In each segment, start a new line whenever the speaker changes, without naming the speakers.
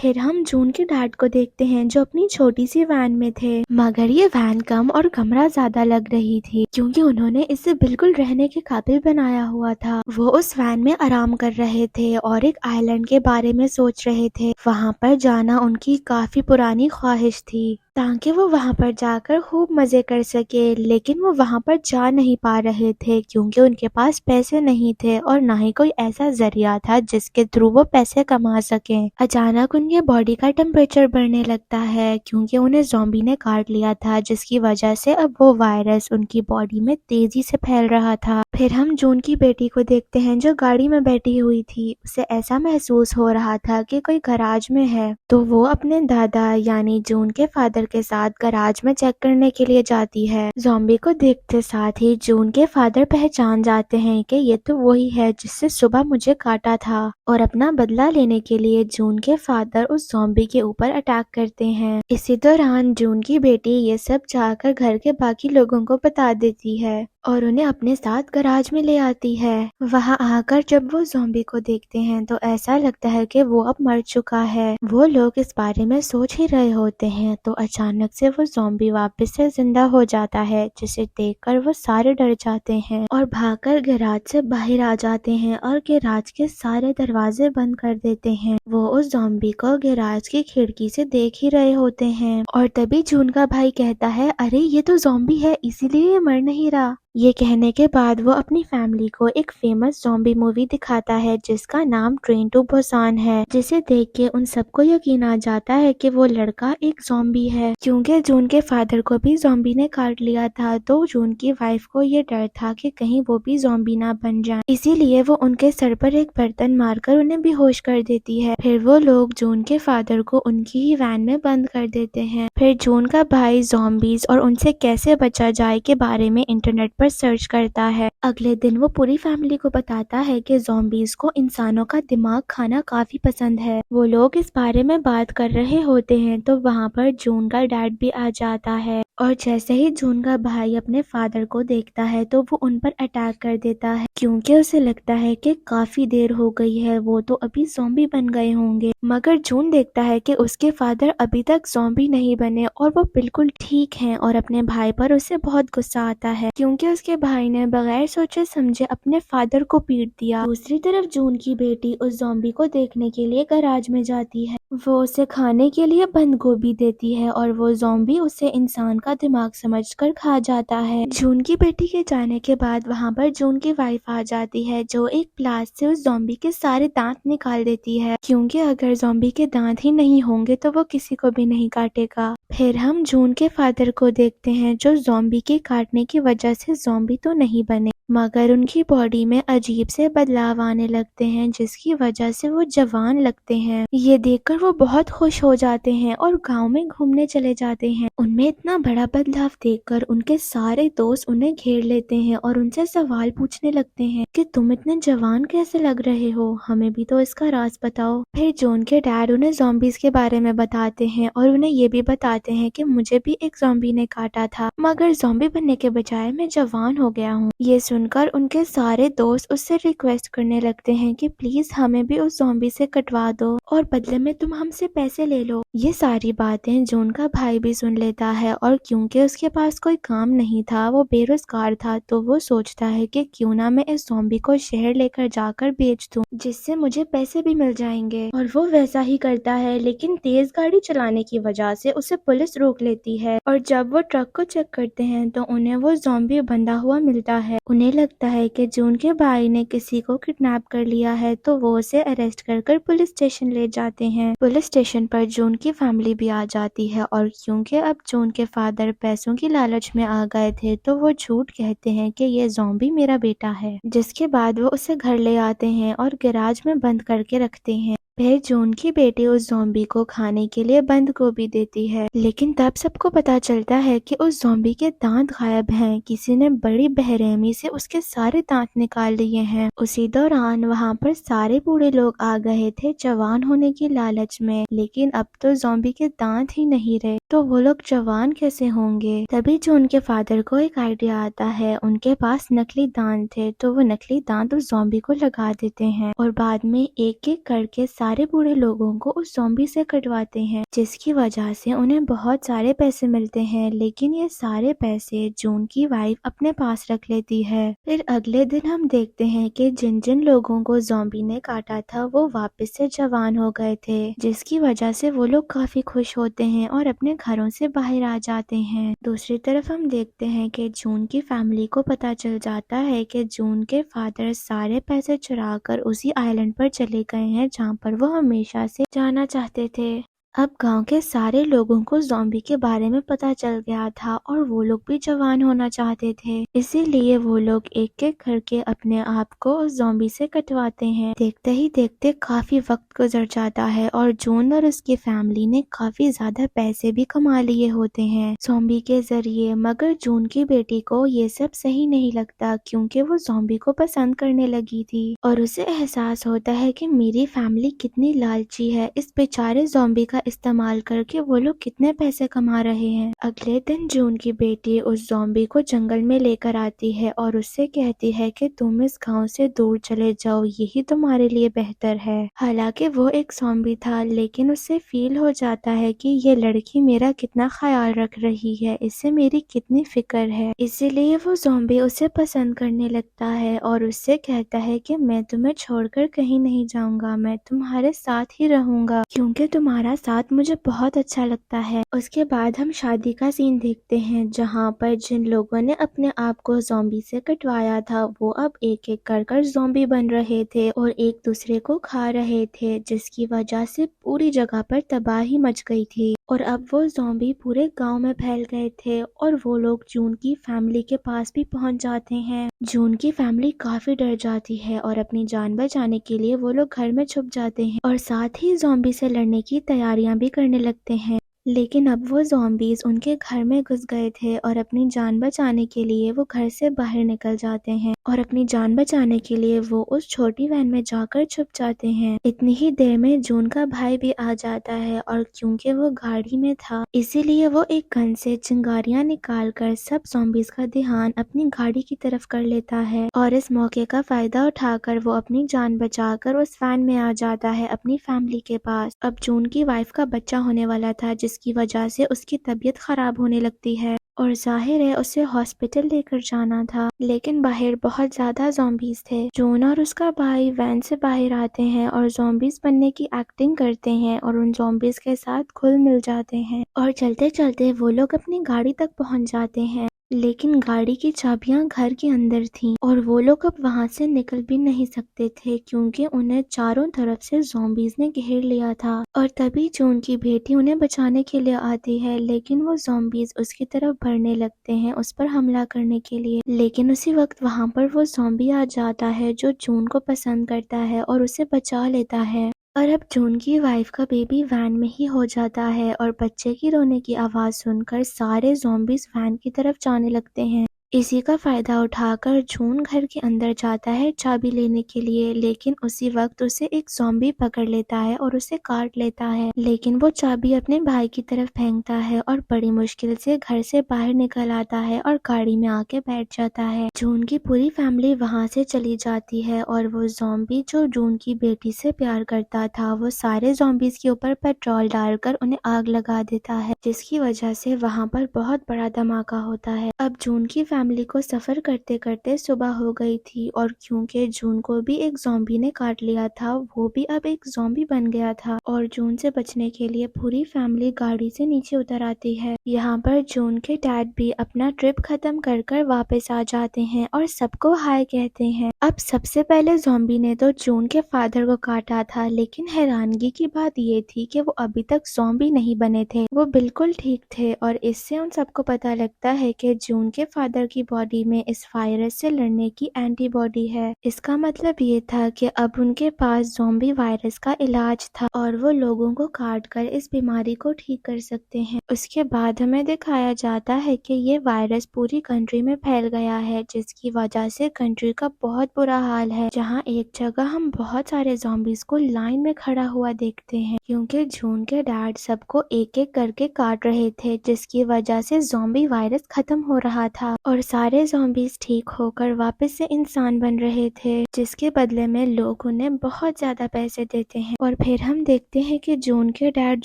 پھر ہم جون کے ڈیڈ کو دیکھتے ہیں جو اپنی چھوٹی سی وین میں تھے، مگر یہ وین کم اور کمرہ زیادہ لگ رہی تھی کیونکہ انہوں نے اسے بالکل رہنے کے قابل بنایا ہوا تھا۔ وہ اس وین میں آرام کر رہے تھے اور ایک آئی لینڈ کے بارے میں سوچ رہے تھے۔ وہاں پر جانا ان کی کافی پرانی خواہش تھی تاکہ وہ وہاں پر جا کر خوب مزے کر سکے، لیکن وہ وہاں پر جا نہیں پا رہے تھے کیونکہ ان کے پاس پیسے نہیں تھے اور نہ ہی کوئی ایسا ذریعہ تھا جس کے تھرو وہ پیسے کما سکیں۔ اچانک ان کے باڈی کا ٹمپریچر بڑھنے لگتا ہے کیونکہ انہیں زومبی نے کاٹ لیا تھا، جس کی وجہ سے اب وہ وائرس ان کی باڈی میں تیزی سے پھیل رہا تھا۔ پھر ہم جون کی بیٹی کو دیکھتے ہیں جو گاڑی میں بیٹھی ہوئی تھی۔ اسے ایسا محسوس ہو رہا تھا کہ کوئی گراج میں ہے، تو وہ اپنے دادا یعنی جون کے فادر کے ساتھ گراج میں چیک کرنے کے لیے جاتی ہے۔ زومبی کو دیکھتے ساتھ ہی جون کے فادر پہچان جاتے ہیں کہ یہ تو وہی ہے جس سے صبح مجھے کاٹا تھا، اور اپنا بدلہ لینے کے لیے جون کے فادر اس زومبی کے اوپر اٹیک کرتے ہیں۔ اسی دوران جون کی بیٹی یہ سب جا کر گھر کے باقی لوگوں کو بتا دیتی ہے اور انہیں اپنے ساتھ گراج میں لے آتی ہے۔ وہاں آ کر جب وہ زومبی کو دیکھتے ہیں تو ایسا لگتا ہے کہ وہ اب مر چکا ہے۔ وہ لوگ اس بارے میں سوچ ہی رہے ہوتے ہیں تو اچانک سے وہ زومبی واپس سے زندہ ہو جاتا ہے، جسے دیکھ کر وہ سارے ڈر جاتے ہیں اور بھاگ کر گراج سے باہر آ جاتے ہیں اور گراج کے سارے دروازے بند کر دیتے ہیں۔ وہ اس زومبی کو گراج کی کھڑکی سے دیکھ ہی رہے ہوتے ہیں اور تبھی جون کا بھائی کہتا ہے، ارے یہ تو زومبی ہے، اسی لیے یہ مر نہیں رہا۔ یہ کہنے کے بعد وہ اپنی فیملی کو ایک فیمس زومبی مووی دکھاتا ہے جس کا نام ٹرین ٹو بوسان ہے، جسے دیکھ کے ان سب کو یقین آ جاتا ہے کہ وہ لڑکا ایک زومبی ہے، کیونکہ جون کے فادر کو بھی زومبی نے کاٹ لیا تھا۔ تو جون کی وائف کو یہ ڈر تھا کہ کہیں وہ بھی زومبی نہ بن جائیں، اسی لیے وہ ان کے سر پر ایک برتن مار کر انہیں بے ہوش کر دیتی ہے۔ پھر وہ لوگ جون کے فادر کو ان کی ہی وین میں بند کر دیتے ہیں۔ پھر جون کا بھائی زومبیز اور ان سے کیسے بچا جائے کے بارے میں انٹرنیٹ پر سرچ کرتا ہے۔ اگلے دن وہ پوری فیملی کو بتاتا ہے کہ زومبیز کو انسانوں کا دماغ کھانا کافی پسند ہے۔ وہ لوگ اس بارے میں بات کر رہے ہوتے ہیں تو وہاں پر جون کا ڈیڈ بھی آ جاتا ہے، اور جیسے ہی جون کا بھائی اپنے فادر کو دیکھتا ہے تو وہ ان پر اٹیک کر دیتا ہے کیونکہ اسے لگتا ہے کہ کافی دیر ہو گئی ہے، وہ تو ابھی زومبی بن گئے ہوں گے۔ مگر جون دیکھتا ہے کہ اس کے فادر ابھی تک زومبی نہیں بنے اور وہ بالکل ٹھیک ہیں، اور اپنے بھائی پر اسے بہت غصہ آتا ہے کیونکہ اس کے بھائی نے بغیر سوچے سمجھے اپنے فادر کو پیٹ دیا۔ دوسری طرف جون کی بیٹی اس زومبی کو دیکھنے کے لیے گراج میں جاتی ہے۔ وہ اسے کھانے کے لیے بند گوبھی دیتی ہے اور وہ زومبی اسے انسان کا دماغ سمجھ کر کھا جاتا ہے۔ جون کی بیٹی کے جانے کے بعد وہاں پر جون کی وائف آ جاتی ہے جو ایک پلاس سے اس زومبی کے سارے دانت نکال دیتی ہے، کیونکہ اگر زومبی کے دانت ہی نہیں ہوں گے تو وہ کسی کو بھی نہیں کاٹے گا۔ پھر ہم جون کے فادر کو دیکھتے ہیں جو زومبی کے کاٹنے کی وجہ سے زومبی تو نہیں بنے، مگر ان کی باڈی میں عجیب سے بدلاؤ آنے لگتے ہیں جس کی وجہ سے وہ جوان لگتے ہیں۔ یہ دیکھ کر وہ بہت خوش ہو جاتے ہیں اور گاؤں میں گھومنے چلے جاتے ہیں۔ ان میں اتنا بڑا بدلاؤ دیکھ کر ان کے سارے دوست انہیں گھیر لیتے ہیں اور ان سے سوال پوچھنے لگتے ہیں کہ تم اتنے جوان کیسے لگ رہے ہو، ہمیں بھی تو اس کا راز بتاؤ۔ پھر جون کے ڈیڈ انہیں زومبیز کے بارے میں بتاتے ہیں اور انہیں یہ بھی بتاتے ہیں کہ مجھے بھی ایک زومبی نے کاٹا تھا، مگر زومبی بننے کے بجائے میں جوان ہو گیا ہوں۔ یہ سن کر ان کے سارے دوست اس سے ریکویسٹ کرنے لگتے ہیں کہ پلیز ہمیں بھی اس زومبی سے کٹوا دو اور بدلے میں تم ہم سے پیسے لے لو۔ یہ ساری باتیں جون کا بھائی بھی سن لیتا ہے اور کیونکہ اس کے پاس کوئی کام نہیں تھا، وہ بے روزگار تھا، تو وہ سوچتا ہے کہ کیوں نہ میں اس زومبی کو شہر لے کر جا کر بیچ دوں جس سے مجھے پیسے بھی مل جائیں گے، اور وہ ویسا ہی کرتا ہے، لیکن تیز گاڑی چلانے کی وجہ سے اسے پولیس روک لیتی ہے، اور جب وہ ٹرک کو چیک کرتے ہیں تو انہیں وہ زومبی بندھا ہوا ملتا ہے۔ انہیں لگتا ہے کہ جون کے بھائی نے کسی کو کڈنیپ کر لیا ہے تو وہ اسے اریسٹ کر کر پولیس اسٹیشن لے جاتے ہیں۔ پولیس اسٹیشن پر جون کی فیملی بھی آ جاتی ہے، اور کیونکہ اب جون کے فادر پیسوں کی لالچ میں آ گئے تھے تو وہ جھوٹ کہتے ہیں کہ یہ زومبی میرا بیٹا ہے، جس کے بعد وہ اسے گھر لے آتے ہیں اور گراج میں بند کر کے رکھتے ہیں۔ پھر جون کی بیٹی اس زومبی کو کھانے کے لیے بند گوبھی دیتی ہے، لیکن تب سب کو پتا چلتا ہے کہ اس زومبی کے دانت غائب ہیں، کسی نے بڑی بےرحمی سے اس کے سارے دانت نکال لیے ہیں۔ اسی دوران وہاں پر سارے بوڑھے لوگ آ گئے تھے جوان ہونے کی لالچ میں، لیکن اب تو زومبی کے دانت ہی نہیں رہے تو وہ لوگ جوان کیسے ہوں گے؟ تبھی جون کے فادر کو ایک آئیڈیا آتا ہے، ان کے پاس نکلی دانت تھے تو وہ نکلی دانت اس زومبی کو لگا دیتے ہیں اور بعد میں ایک ایک کر کے سارے بوڑھے لوگوں کو اس زومبی سے کٹواتے ہیں، جس کی وجہ سے انہیں بہت سارے پیسے ملتے ہیں، لیکن یہ سارے پیسے جون کی وائف اپنے پاس رکھ لیتی ہے۔ پھر اگلے دن ہم دیکھتے ہیں کہ جن جن لوگوں کو زومبی نے کاٹا تھا وہ واپس سے جوان ہو گئے تھے، جس کی وجہ سے وہ لوگ کافی خوش ہوتے ہیں اور اپنے گھروں سے باہر آ جاتے ہیں۔ دوسری طرف ہم دیکھتے ہیں کہ جون کی فیملی کو پتہ چل جاتا ہے کہ جون کے فادر سارے پیسے چرا کر اسی آئلینڈ پر چلے گئے ہیں جہاں پر وہ ہمیشہ سے جانا چاہتے تھے۔ اب گاؤں کے سارے لوگوں کو زومبی کے بارے میں پتہ چل گیا تھا اور وہ لوگ بھی جوان ہونا چاہتے تھے، اسی لیے وہ لوگ ایک ایک کر کے اپنے آپ کو اس زومبی سے کٹواتے ہیں۔ دیکھتے ہی دیکھتے کافی وقت گزر جاتا ہے اور جون اور اس کی فیملی نے کافی زیادہ پیسے بھی کما لیے ہوتے ہیں زومبی کے ذریعے، مگر جون کی بیٹی کو یہ سب صحیح نہیں لگتا کیونکہ وہ زومبی کو پسند کرنے لگی تھی اور اسے احساس ہوتا ہے کہ میری فیملی کتنی لالچی ہے، اس بیچارے زومبی کا استعمال کر کے وہ لوگ کتنے پیسے کما رہے ہیں۔ اگلے دن جون کی بیٹی اس زومبی کو جنگل میں لے کر آتی ہے اور اس سے کہتی ہے کہ تم اس گاؤں سے دور چلے جاؤ، یہی تمہارے لیے بہتر ہے۔ حالانکہ وہ ایک زومبی تھا لیکن اس سے فیل ہو جاتا ہے کہ یہ لڑکی میرا کتنا خیال رکھ رہی ہے، اس سے میری کتنی فکر ہے، اسی لیے وہ زومبی اسے پسند کرنے لگتا ہے اور اس سے کہتا ہے کہ میں تمہیں چھوڑ کر کہیں نہیں جاؤں گا، میں تمہارے ساتھ ہی رہوں گا کیونکہ تمہارا ساتھ مجھے بہت اچھا لگتا ہے۔ اس کے بعد ہم شادی کا سین دیکھتے ہیں جہاں پر جن لوگوں نے اپنے آپ کو زومبی سے کٹوایا تھا وہ اب ایک ایک کر زومبی بن رہے تھے اور ایک دوسرے کو کھا رہے تھے، جس کی وجہ سے پوری جگہ پر تباہی مچ گئی تھی اور اب وہ زومبی پورے گاؤں میں پھیل گئے تھے اور وہ لوگ جون کی فیملی کے پاس بھی پہنچ جاتے ہیں۔ جون کی فیملی کافی ڈر جاتی ہے اور اپنی جان بچانے کے لیے وہ لوگ گھر میں چھپ جاتے ہیں اور ساتھ ہی زومبی سے لڑنے کی تیاریاں بھی کرنے لگتے ہیں، لیکن اب وہ زومبیز ان کے گھر میں گھس گئے تھے اور اپنی جان بچانے کے لیے وہ گھر سے باہر نکل جاتے ہیں اور اپنی جان بچانے کے لیے وہ اس چھوٹی وین میں جا کر چھپ جاتے ہیں۔ اتنی ہی دیر میں جون کا بھائی بھی آ جاتا ہے اور کیونکہ وہ گاڑی میں تھا اسی لیے وہ ایک گن سے چنگاریاں نکال کر سب زومبیز کا دھیان اپنی گاڑی کی طرف کر لیتا ہے اور اس موقع کا فائدہ اٹھا کر وہ اپنی جان بچا کر اس وین میں آ جاتا ہے اپنی فیملی کے پاس۔ اب جون کی وائف کا بچہ ہونے والا تھا جس کی وجہ سے اس کی طبیعت خراب ہونے لگتی ہے اور ظاہر ہے اسے ہاسپٹل لے کر جانا تھا، لیکن باہر بہت زیادہ زومبیز تھے۔ جون اور اس کا بھائی وین سے باہر آتے ہیں اور زومبیز بننے کی ایکٹنگ کرتے ہیں اور ان زومبیز کے ساتھ گھل مل جاتے ہیں اور چلتے چلتے وہ لوگ اپنی گاڑی تک پہنچ جاتے ہیں، لیکن گاڑی کی چابیاں گھر کے اندر تھیں اور وہ لوگ اب وہاں سے نکل بھی نہیں سکتے تھے کیونکہ انہیں چاروں طرف سے زومبیز نے گھیر لیا تھا۔ اور تبھی جون کی بیٹی انہیں بچانے کے لیے آتی ہے، لیکن وہ زومبیز اس کی طرف بڑھنے لگتے ہیں اس پر حملہ کرنے کے لیے، لیکن اسی وقت وہاں پر وہ زومبی آ جاتا ہے جو جون کو پسند کرتا ہے اور اسے بچا لیتا ہے۔ اور اب جون کی وائف کا بیبی وین میں ہی ہو جاتا ہے اور بچے کی رونے کی آواز سن کر سارے زومبیز وین کی طرف جانے لگتے ہیں۔ اسی کا فائدہ اٹھا کر جون گھر کے اندر جاتا ہے چابی لینے کے لیے، لیکن اسی وقت اسے ایک زومبی پکڑ لیتا ہے اور اسے کاٹ لیتا ہے، لیکن وہ چابی اپنے بھائی کی طرف پھینکتا ہے اور بڑی مشکل سے گھر سے باہر نکل آتا ہے اور گاڑی میں آ کے بیٹھ جاتا ہے۔ جون کی پوری فیملی وہاں سے چلی جاتی ہے اور وہ زومبی جو جون کی بیٹی سے پیار کرتا تھا وہ سارے زومبیز کے اوپر پیٹرول ڈال کر انہیں آگ لگا دیتا ہے، جس کی وجہ سے وہاں پر بہت بڑا دھماکہ ہوتا ہے۔ اب جون کی فیملی کو سفر کرتے کرتے صبح ہو گئی تھی اور کیونکہ جون کو بھی ایک زومبی نے کاٹ لیا تھا وہ بھی اب ایک زومبی بن گیا تھا اور جون سے بچنے کے لیے پوری فیملی گاڑی سے نیچے اتر آتی ہے۔ یہاں پر جون کے ڈیڈ بھی اپنا ٹرپ ختم کر کر واپس آ جاتے ہیں اور سب کو ہائے کہتے ہیں۔ اب سب سے پہلے زومبی نے تو جون کے فادر کو کاٹا تھا، لیکن حیرانگی کی بات یہ تھی کہ وہ ابھی تک زومبی نہیں بنے تھے، وہ بالکل ٹھیک تھے اور اس سے ان سب کو پتہ لگتا ہے کہ جون کے فادر کی باڈی میں اس وائرس سے لڑنے کی اینٹی باڈی ہے۔ اس کا مطلب یہ تھا کہ اب ان کے پاس زومبی وائرس کا علاج تھا اور وہ لوگوں کو کاٹ کر اس بیماری کو ٹھیک کر سکتے ہیں۔ اس کے بعد ہمیں دکھایا جاتا ہے کہ یہ وائرس پوری کنٹری میں پھیل گیا ہے، جس کی وجہ سے کنٹری کا بہت برا حال ہے، جہاں ایک جگہ ہم بہت سارے زومبیز کو لائن میں کھڑا ہوا دیکھتے ہیں کیونکہ جون کے ڈیڈ سب کو ایک ایک کر کے کاٹ رہے تھے، جس کی وجہ سے زومبی وائرس ختم ہو رہا تھا اور اور سارے زombies ٹھیک ہو کر واپس سے انسان بن رہے تھے، جس کے بدلے میں لوگ انہیں بہت زیادہ پیسے دیتے ہیں۔ اور پھر ہم دیکھتے ہیں کہ جون کے ڈیڈ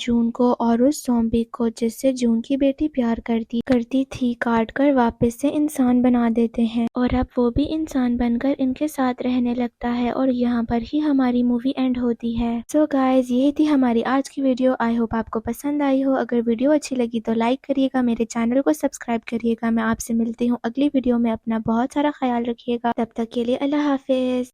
جون کو اور اس زومبی کو جس سے جون کی بیٹی پیار کرتی تھی کاٹ کر واپس سے انسان بنا دیتے ہیں، اور اب وہ بھی انسان بن کر ان کے ساتھ رہنے لگتا ہے، اور یہاں پر ہی ہماری مووی اینڈ ہوتی ہے۔ سو گائز، یہی تھی ہماری آج کی ویڈیو۔ آئی ہوپ آپ کو پسند آئی ہو۔ اگر ویڈیو اچھی لگی تو لائک کریے گا، میرے چینل کو سبسکرائب کریے گا۔ میں آپ سے ملتی ہوں اگلی ویڈیو میں۔ اپنا بہت سارا خیال رکھیے گا، تب تک کے لیے اللہ حافظ۔